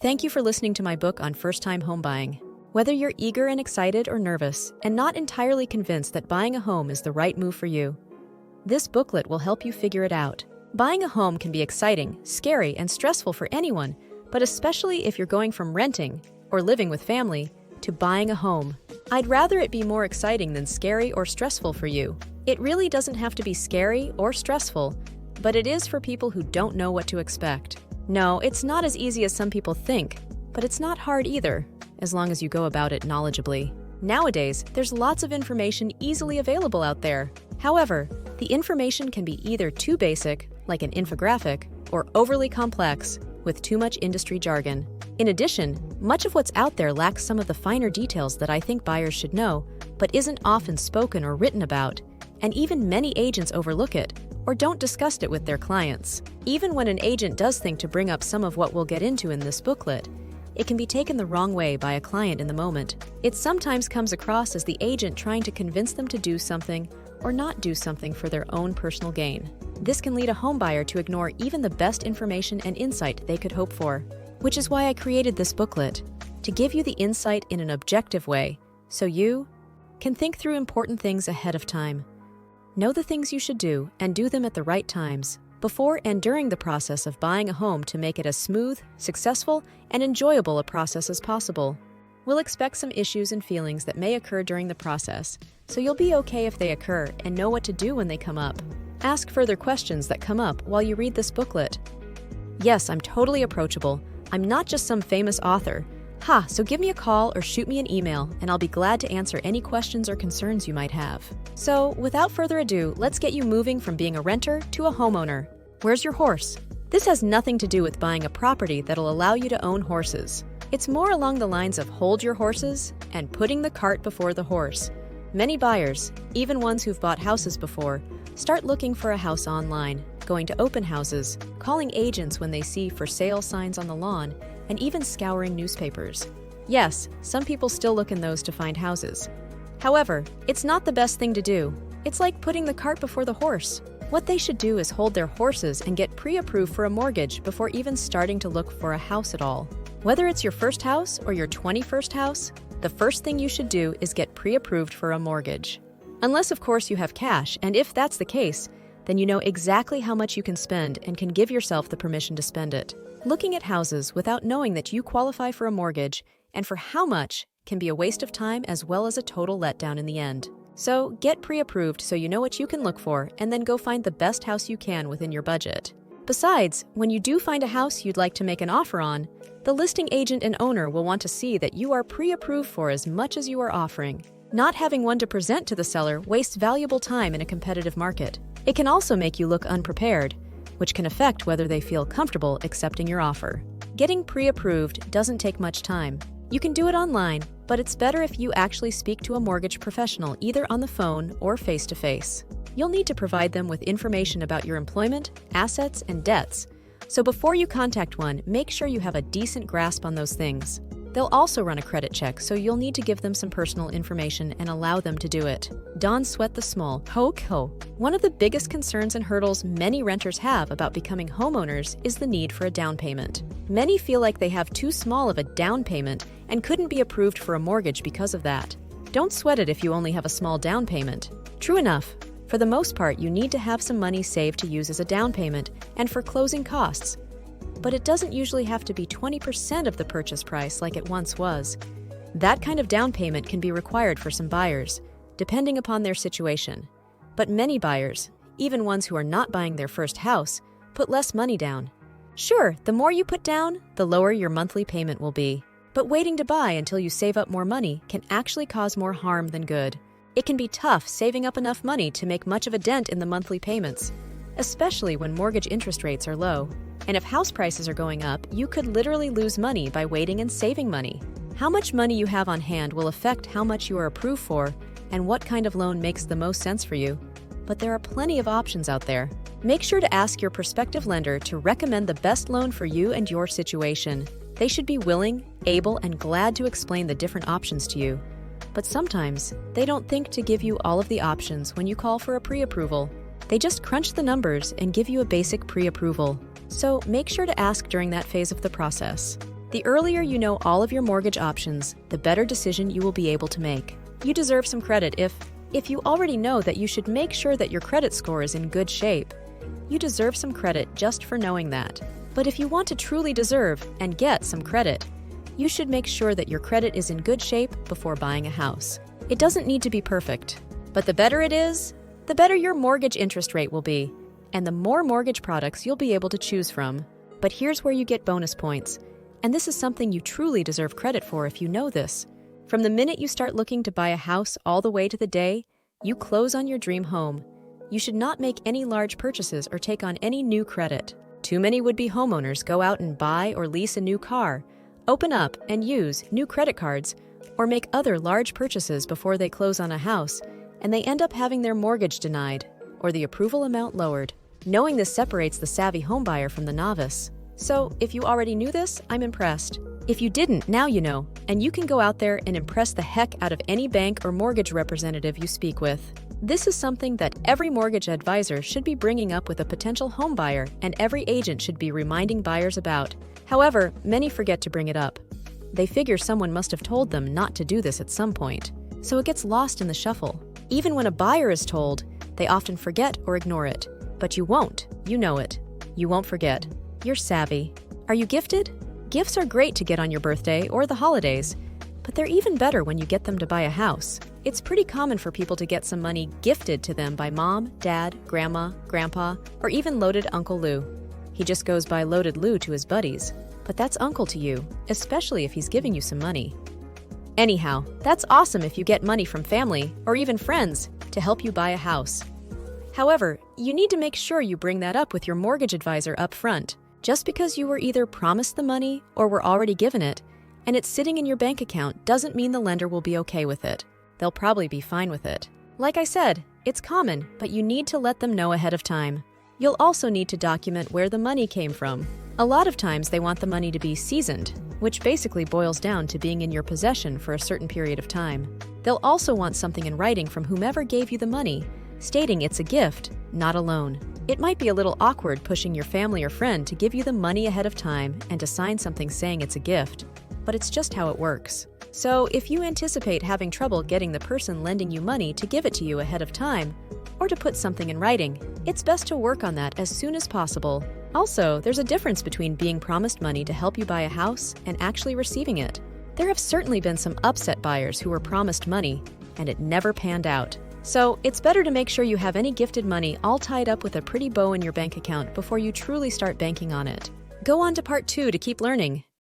Thank you for listening to my book on first-time home buying. Whether you're eager and excited or nervous and not entirely convinced that buying a home is the right move for you, this booklet will help you figure it out. Buying a home can be exciting, scary, and stressful for anyone, but especially if you're going from renting or living with family to buying a home. I'd rather it be more exciting than scary or stressful for you. It really doesn't have to be scary or stressful, but it is for people who don't know what to expect. No, it's not as easy as some people think, but it's not hard either, as long as you go about it knowledgeably. Nowadays, there's lots of information easily available out there. However, the information can be either too basic, like an infographic, or overly complex, with too much industry jargon. In addition, much of what's out there lacks some of the finer details that I think buyers should know, but isn't often spoken or written about, and even many agents overlook it or don't discuss it with their clients. Even when an agent does think to bring up some of what we'll get into in this booklet, it can be taken the wrong way by a client in the moment. It sometimes comes across as the agent trying to convince them to do something or not do something for their own personal gain. This can lead a homebuyer to ignore even the best information and insight they could hope for, which is why I created this booklet, to give you the insight in an objective way, so you can think through important things ahead of time. Know the things you should do and do them at the right times, before and during the process of buying a home, to make it as smooth, successful, and enjoyable a process as possible. We'll expect some issues and feelings that may occur during the process, so you'll be okay if they occur and know what to do when they come up. Ask further questions that come up while you read this booklet. Yes, I'm totally approachable. I'm not just some famous author. So give me a call or shoot me an email, and I'll be glad to answer any questions or concerns you might have. So, without further ado, let's get you moving from being a renter to a homeowner. Where's your horse? This has nothing to do with buying a property that'll allow you to own horses. It's more along the lines of hold your horses and putting the cart before the horse. Many buyers, even ones who've bought houses before, start looking for a house online, going to open houses, calling agents when they see for sale signs on the lawn, and even scouring newspapers. Yes, some people still look in those to find houses. However, it's not the best thing to do. It's like putting the cart before the horse. What they should do is hold their horses and get pre-approved for a mortgage before even starting to look for a house at all. Whether it's your first house or your 21st house, the first thing you should do is get pre-approved for a mortgage. Unless, of course, you have cash, and if that's the case, then you know exactly how much you can spend and can give yourself the permission to spend it. Looking at houses without knowing that you qualify for a mortgage and for how much can be a waste of time as well as a total letdown in the end. So get pre-approved so you know what you can look for, and then go find the best house you can within your budget. Besides, when you do find a house you'd like to make an offer on, the listing agent and owner will want to see that you are pre-approved for as much as you are offering. Not having one to present to the seller wastes valuable time in a competitive market. It can also make you look unprepared, which can affect whether they feel comfortable accepting your offer. Getting pre-approved doesn't take much time. You can do it online, but it's better if you actually speak to a mortgage professional either on the phone or face-to-face. You'll need to provide them with information about your employment, assets, and debts. So before you contact one, make sure you have a decent grasp on those things. They'll also run a credit check, so you'll need to give them some personal information and allow them to do it. Don't sweat the small. One of the biggest concerns and hurdles many renters have about becoming homeowners is the need for a down payment. Many feel like they have too small of a down payment and couldn't be approved for a mortgage because of that. Don't sweat it if you only have a small down payment. True enough, for the most part, you need to have some money saved to use as a down payment and for closing costs. But it doesn't usually have to be 20% of the purchase price like it once was. That kind of down payment can be required for some buyers, depending upon their situation. But many buyers, even ones who are not buying their first house, put less money down. Sure, the more you put down, the lower your monthly payment will be. But waiting to buy until you save up more money can actually cause more harm than good. It can be tough saving up enough money to make much of a dent in the monthly payments, especially when mortgage interest rates are low. And if house prices are going up, you could literally lose money by waiting and saving money. How much money you have on hand will affect how much you are approved for and what kind of loan makes the most sense for you. But there are plenty of options out there. Make sure to ask your prospective lender to recommend the best loan for you and your situation. They should be willing, able, and glad to explain the different options to you. But sometimes, they don't think to give you all of the options when you call for a pre-approval. They just crunch the numbers and give you a basic pre-approval. So make sure to ask during that phase of the process. The earlier you know all of your mortgage options, the better decision you will be able to make. You deserve some credit if you already know that you should make sure that your credit score is in good shape. You deserve some credit just for knowing that. But if you want to truly deserve and get some credit, you should make sure that your credit is in good shape before buying a house. It doesn't need to be perfect, but the better it is, the better your mortgage interest rate will be, and the more mortgage products you'll be able to choose from. But here's where you get bonus points, and this is something you truly deserve credit for if you know this. From the minute you start looking to buy a house all the way to the day you close on your dream home, you should not make any large purchases or take on any new credit. Too many would-be homeowners go out and buy or lease a new car, open up and use new credit cards, or make other large purchases before they close on a house, and they end up having their mortgage denied or the approval amount lowered. Knowing this separates the savvy homebuyer from the novice. So, if you already knew this, I'm impressed. If you didn't, now you know, and you can go out there and impress the heck out of any bank or mortgage representative you speak with. This is something that every mortgage advisor should be bringing up with a potential home buyer, and every agent should be reminding buyers about. However, many forget to bring it up. They figure someone must have told them not to do this at some point, so it gets lost in the shuffle. Even when a buyer is told, they often forget or ignore it. But you won't. You know it. You won't forget. You're savvy. Are you gifted? Gifts are great to get on your birthday or the holidays, but they're even better when you get them to buy a house. It's pretty common for people to get some money gifted to them by mom, dad, grandma, grandpa, or even loaded Uncle Lou. He just goes by Loaded Lou to his buddies, but that's uncle to you, especially if he's giving you some money. Anyhow, that's awesome if you get money from family or even friends to help you buy a house. However, you need to make sure you bring that up with your mortgage advisor up front. Just because you were either promised the money or were already given it, and it's sitting in your bank account doesn't mean the lender will be okay with it. They'll probably be fine with it. Like I said, it's common, but you need to let them know ahead of time. You'll also need to document where the money came from. A lot of times they want the money to be seasoned, which basically boils down to being in your possession for a certain period of time. They'll also want something in writing from whomever gave you the money, stating it's a gift, not a loan. It might be a little awkward pushing your family or friend to give you the money ahead of time and to sign something saying it's a gift, but it's just how it works. So if you anticipate having trouble getting the person lending you money to give it to you ahead of time, or to put something in writing, it's best to work on that as soon as possible. Also, there's a difference between being promised money to help you buy a house and actually receiving it. There have certainly been some upset buyers who were promised money, and it never panned out. So it's better to make sure you have any gifted money all tied up with a pretty bow in your bank account before you truly start banking on it. Go on to part 2 to keep learning.